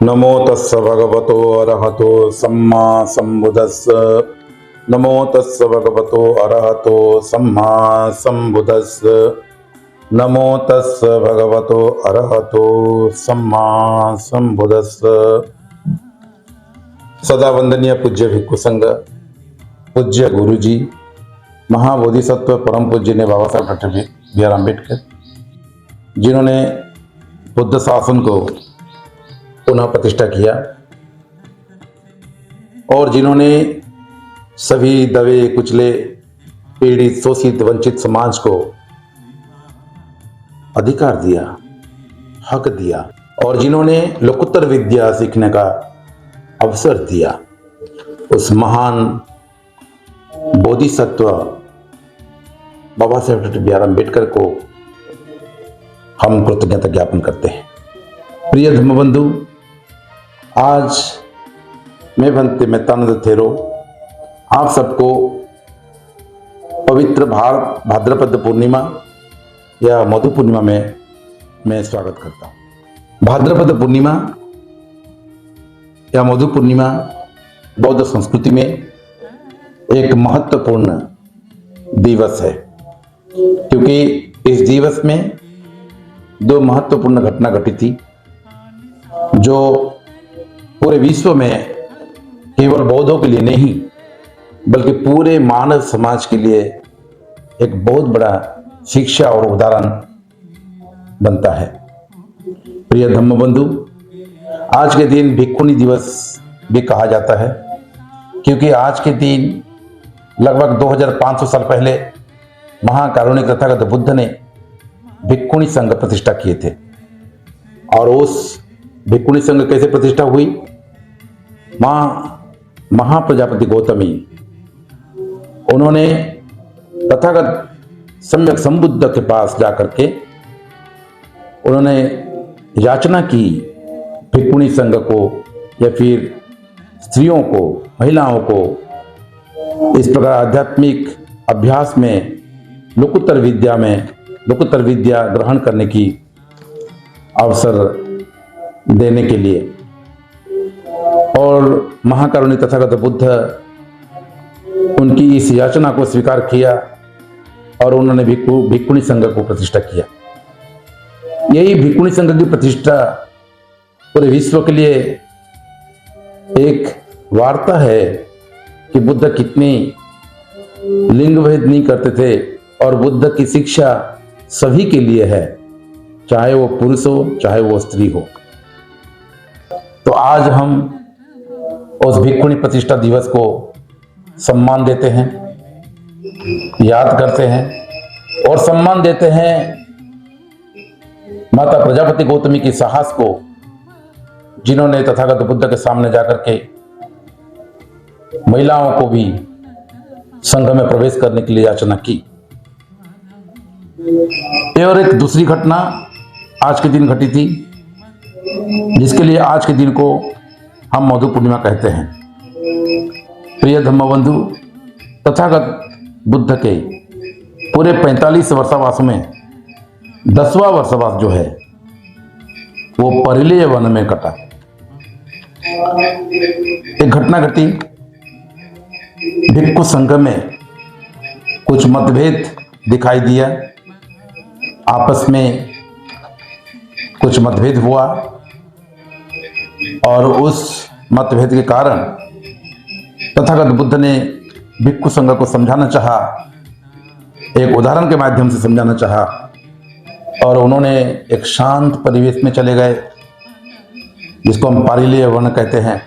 नमो तस्स भगवतो अरहतो सम्मा सम्बुद्धस्स। नमो तस्स भगवतो अरहतो सम्मा सम्बुद्धस्स। नमो तस्स भगवतो अरहतो सम्मा सम्बुद्धस्स। सदा वंदनीय पूज्य भिक्खु संघ, पूज्य गुरु जी, महाबोधिसत्व परम पूज्य ने बाबा साहब डॉक्टर बी आर अम्बेडकर, जिन्होंने बुद्ध शासन को पुनः प्रतिष्ठा किया और जिन्होंने सभी दबे कुचले पीड़ित शोषित वंचित समाज को अधिकार दिया, हक दिया और जिन्होंने लोकोत्तर विद्या सीखने का अवसर दिया, उस महान बोधिसत्व बाबा साहब डॉक्टर बी आर अम्बेडकर को हम कृतज्ञता ज्ञापन करते हैं। प्रिय धम्मबंधु, आज मैं भंते मेहतानंद थेरो आप सबको पवित्र भाद्रपद पूर्णिमा या मधु पूर्णिमा में मैं स्वागत करता हूँ। भाद्रपद पूर्णिमा या मधु पूर्णिमा बौद्ध संस्कृति में एक महत्वपूर्ण दिवस है, क्योंकि इस दिवस में दो महत्वपूर्ण घटना घटी थी जो पूरे विश्व में केवल बौद्धों के लिए नहीं बल्कि पूरे मानव समाज के लिए एक बहुत बड़ा शिक्षा और उदाहरण बनता है। प्रिय धम्मबंधु, आज के दिन भिक्खुनी दिवस भी कहा जाता है, क्योंकि आज के दिन लगभग 2500 साल पहले महाकारुणिक तथागत बुद्ध ने भिक्खुनी संघ प्रतिष्ठा किए थे। और उस भिक्खुनी संघ कैसे प्रतिष्ठा हुई? महाप्रजापति गौतमी, उन्होंने तथागत सम्यक संबुद्ध के पास जाकर के उन्होंने याचना की भिक्खुनी संघ को या फिर स्त्रियों को, महिलाओं को इस प्रकार आध्यात्मिक अभ्यास में लोकोत्तर विद्या ग्रहण करने की अवसर देने के लिए। और महाकारुणिक तथागत बुद्ध उनकी इस याचना को स्वीकार किया और उन्होंने भिक्खुनी संघ को प्रतिष्ठा किया। यही भिक्खुनी संघ की प्रतिष्ठा पूरे विश्व के लिए एक वार्ता है कि बुद्ध कितनी लिंग भेद नहीं करते थे और बुद्ध की शिक्षा सभी के लिए है, चाहे वो पुरुष हो चाहे वो स्त्री हो। तो आज हम उस भिक्खुनी प्रतिष्ठा दिवस को सम्मान देते हैं, याद करते हैं और सम्मान देते हैं माता प्रजापति गौतमी की साहस को, जिन्होंने तथागत बुद्ध के सामने जाकर के महिलाओं को भी संघ में प्रवेश करने के लिए याचना की। और एक दूसरी घटना आज के दिन घटी थी, जिसके लिए आज के दिन को हम मधु पूर्णिमा कहते हैं। प्रिय धम्मबंधु, तथागत बुद्ध के पूरे 45 वर्षावास में 10वां वर्षावास जो है वो परिलेय वन में कटा। एक घटना घटी, भिक्खु संघ में कुछ मतभेद दिखाई दिया, आपस में कुछ मतभेद हुआ और उस मतभेद के कारण तथागत बुद्ध ने भिक्खु संघ को समझाना चाहा, एक उदाहरण के माध्यम से समझाना चाहा और उन्होंने एक शांत परिवेश में चले गए, जिसको हम पारिलेय वन कहते हैं।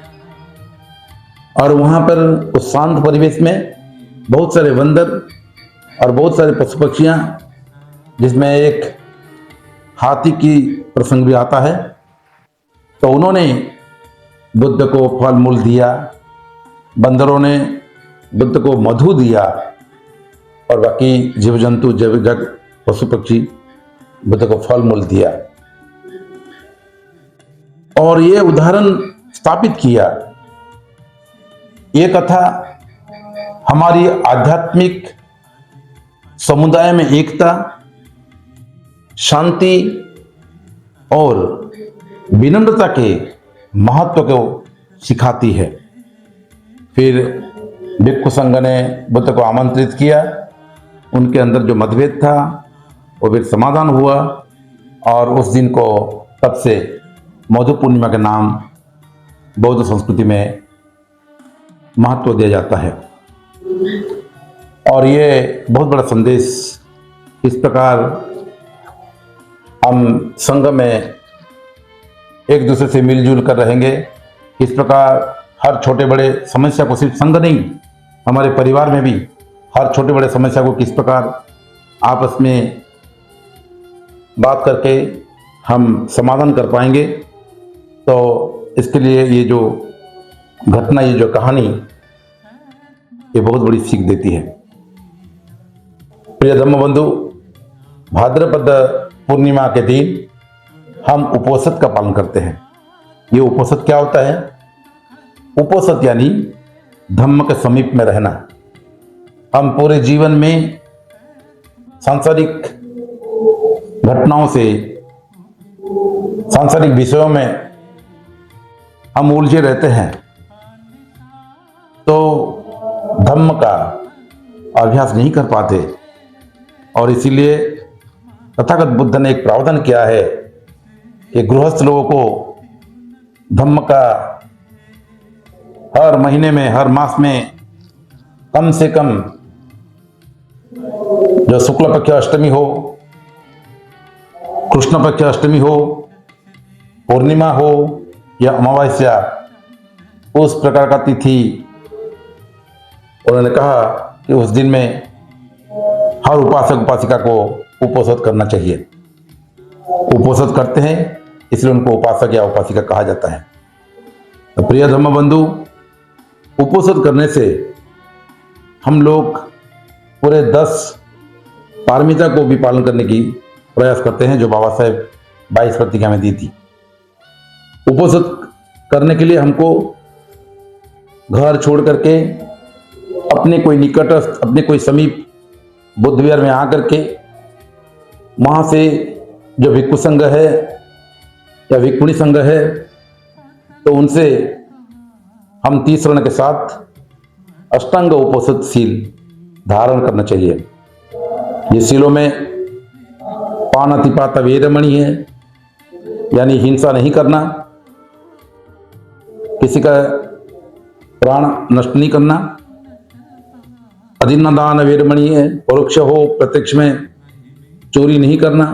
और वहां पर उस शांत परिवेश में बहुत सारे बंदर और बहुत सारे पशु पक्षियां, जिसमें एक हाथी की प्रसंग भी आता है, तो उन्होंने बुद्ध को फल मूल दिया, बंदरों ने बुद्ध को मधु दिया और बाकी जीव जंतु जग पशु पक्षी बुद्ध को फल मूल दिया। और ये उदाहरण स्थापित किया, ये कथा हमारी आध्यात्मिक समुदाय में एकता, शांति और विनम्रता के महत्व को सिखाती है। फिर भिक्षु संघ ने बुद्ध को आमंत्रित किया, उनके अंदर जो मतभेद था वो फिर समाधान हुआ और उस दिन को तब से मधु पूर्णिमा के नाम बौद्ध संस्कृति में महत्व दिया जाता है। और ये बहुत बड़ा संदेश, इस प्रकार हम संघ में एक दूसरे से मिलजुल कर रहेंगे। इस प्रकार हर छोटे बड़े समस्या को, सिर्फ संघ नहीं, हमारे परिवार में भी हर छोटे बड़े समस्या को किस प्रकार आपस में बात करके हम समाधान कर पाएंगे, तो इसके लिए ये जो घटना, ये जो कहानी, ये बहुत बड़ी सीख देती है। प्रिय धम्म बंधु, भाद्रपद पूर्णिमा के दिन हम उपोषद का पालन करते हैं। ये उपोषद क्या होता है? उपोषद यानी धम्म के समीप में रहना। हम पूरे जीवन में सांसारिक घटनाओं से, सांसारिक विषयों में हम उलझे रहते हैं, तो धम्म का अभ्यास नहीं कर पाते। और इसीलिए तथागत बुद्ध ने एक प्रावधान किया है कि गृहस्थ लोगों को धम्म का हर महीने में, हर मास में कम से कम, जो शुक्ल पक्ष अष्टमी हो, कृष्ण पक्ष अष्टमी हो, पूर्णिमा हो या अमावस्या, उस प्रकार का तिथि उन्होंने कहा कि उस दिन में हर उपासक उपासिका को उपोषद करना चाहिए। उपोषद करते हैं इसलिए उनको उपासक या उपासिका कहा जाता है। तो प्रिय धम्म बंधु, उपोषद करने से हम लोग पूरे 10 पारमिता को भी पालन करने की प्रयास करते हैं, जो बाबा साहेब 22 प्रतिज्ञा में दी थी। उपोषद करने के लिए हमको घर छोड़ करके अपने कोई निकटस्थ, अपने कोई समीप बुद्ध विहार में आकर के वहाँ से जो भिक्षु संघ है या भिक्षुणी संघ है, तो उनसे हम 30 रण के साथ अष्टांग उपोषद शील धारण करना चाहिए। ये शीलों में पानातिपाता वेरमणि है, यानी हिंसा नहीं करना, किसी का प्राण नष्ट नहीं करना। अधिन्नदान वेरमणि है, परोक्ष हो प्रत्यक्ष में चोरी नहीं करना।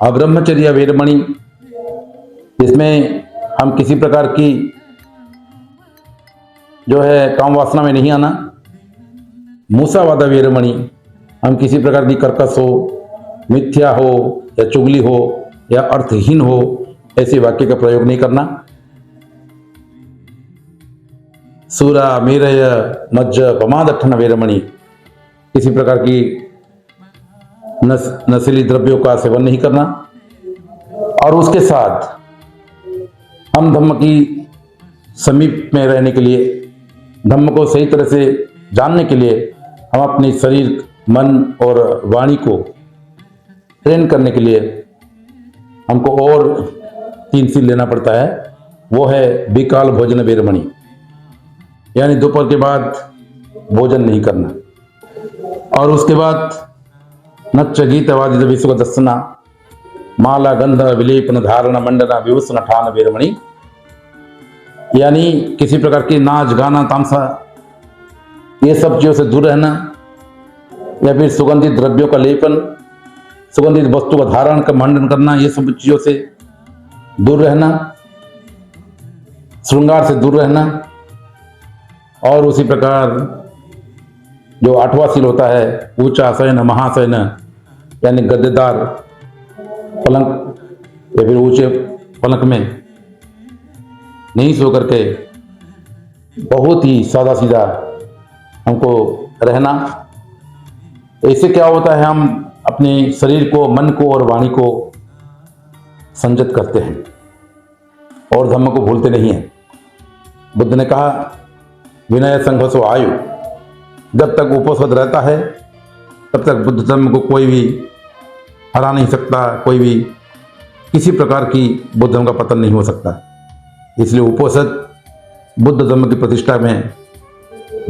अब्रह्मचर्य वेरमणि, इसमें हम किसी प्रकार की जो है काम वासना में नहीं आना। मूसावादा वेरमणि, हम किसी प्रकार की कर्कश हो, मिथ्या हो या चुगली हो या अर्थहीन हो, ऐसे वाक्य का प्रयोग नहीं करना। सूरा मेरय मज्ज पमादठन वेरमणि, किसी प्रकार की नशीली द्रव्यों का सेवन नहीं करना। और उसके साथ हम धम्म की समीप में रहने के लिए, धम्म को सही तरह से जानने के लिए, हम अपने शरीर, मन और वाणी को ट्रेन करने के लिए हमको और 3 शील लेना पड़ता है। वो है विकाल भोजन वेरमणि, यानी दोपहर के बाद भोजन नहीं करना। और उसके बाद नच्च गीत वादित विश्व दर्शना, माला गंध विलेपन धारण मंडना विभूषण ठान वेरमणि, यानी किसी प्रकार की नाच गाना तामसा, ये सब चीजों से दूर रहना। या फिर सुगंधित द्रव्यों का लेपन, सुगंधित वस्तु का धारण का मंडन करना, ये सब चीजों से दूर रहना। श्रृंगार से दूर रहना। और उसी प्रकार जो 8वां शील होता है, ऊंचा शयन महाशयन, यानी गद्देदार पलंग या फिर ऊंचे पलंग में नहीं सो करके बहुत ही सादा सीधा हमको रहना। इससे क्या होता है, हम अपने शरीर को, मन को और वाणी को संयत करते हैं और धम्म को भूलते नहीं हैं। बुद्ध ने कहा, विनय संघर्षो आयु, जब तक उपोषद रहता है तब तक बुद्ध धर्म को कोई भी हरा नहीं सकता, कोई भी किसी प्रकार की बुद्ध धर्म का पतन नहीं हो सकता। इसलिए उपोषद बुद्ध धर्म की प्रतिष्ठा में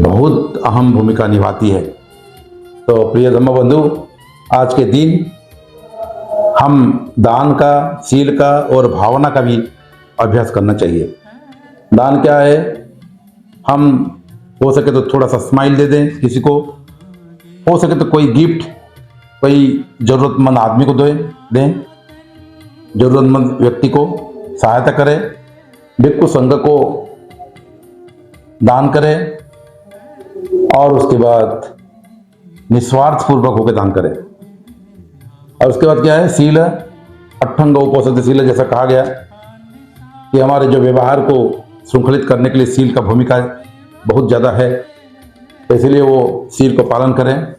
बहुत अहम भूमिका निभाती है। तो प्रिय धम्म बंधु, आज के दिन हम दान का, शील का और भावना का भी अभ्यास करना चाहिए। दान क्या है? हम हो सके तो थोड़ा सा स्माइल दे दें किसी को, हो सके तो कोई गिफ्ट कोई जरूरतमंद आदमी को दें, जरूरतमंद व्यक्ति को सहायता करें, भिक्षु संघ को दान करें और उसके बाद निस्वार्थ पूर्वक होकर दान करें। और उसके बाद क्या है? शील अट्ठंग उपोषद शील, जैसा कहा गया कि हमारे जो व्यवहार को श्रृंखलित करने के लिए शील का भूमिका बहुत ज़्यादा है, इसलिए वो शील को पालन करें।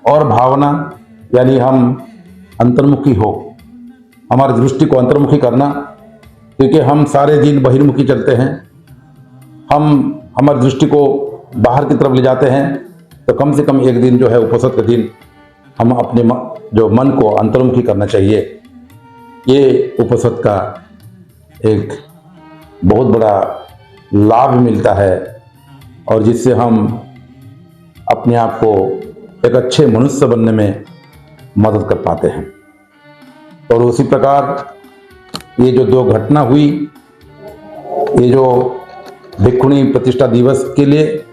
और भावना यानी हम अंतर्मुखी हो, हमारी दृष्टि को अंतर्मुखी करना, क्योंकि हम सारे दिन बहिर्मुखी चलते हैं, हम हमारी दृष्टि को बाहर की तरफ ले जाते हैं। तो कम से कम एक दिन जो है उपोषद के दिन हम अपने जो मन को अंतर्मुखी करना चाहिए। ये उपोषद का एक बहुत बड़ा लाभ मिलता है और जिससे हम अपने आप को एक अच्छे मनुष्य बनने में मदद कर पाते हैं। और उसी प्रकार ये जो 2 घटना हुई, ये जो भिक्षुणी प्रतिष्ठा दिवस के लिए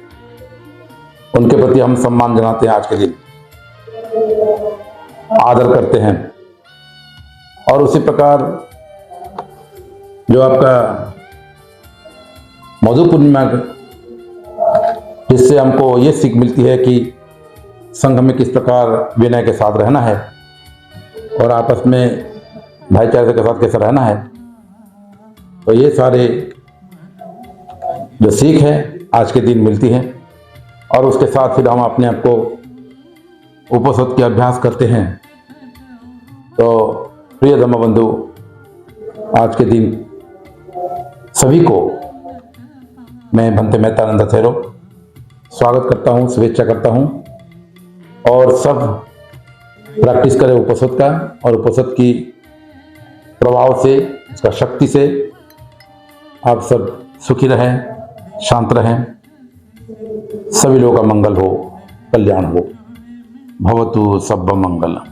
उनके प्रति हम सम्मान जनाते हैं, आज के दिन आदर करते हैं। और उसी प्रकार जो आपका मधु पूर्णिमा, जिससे हमको ये सीख मिलती है कि संघ में किस प्रकार विनय के साथ रहना है और आपस में भाईचारे के साथ कैसे रहना है। तो ये सारे जो सीख है आज के दिन मिलती है। और उसके साथ फिर हम अपने आप को उपोषद के अभ्यास करते हैं। तो प्रिय धम्म बंधु, आज के दिन सभी को मैं भंते मेहतानंद थेरो स्वागत करता हूँ, शुभेच्छा करता हूँ। और सब प्रैक्टिस करें उपोषद का, और उपोषद की प्रभाव से, उसका शक्ति से आप सब सुखी रहें, शांत रहें, सभी लोगों का मंगल हो, कल्याण हो। भवतु सब मंगलम।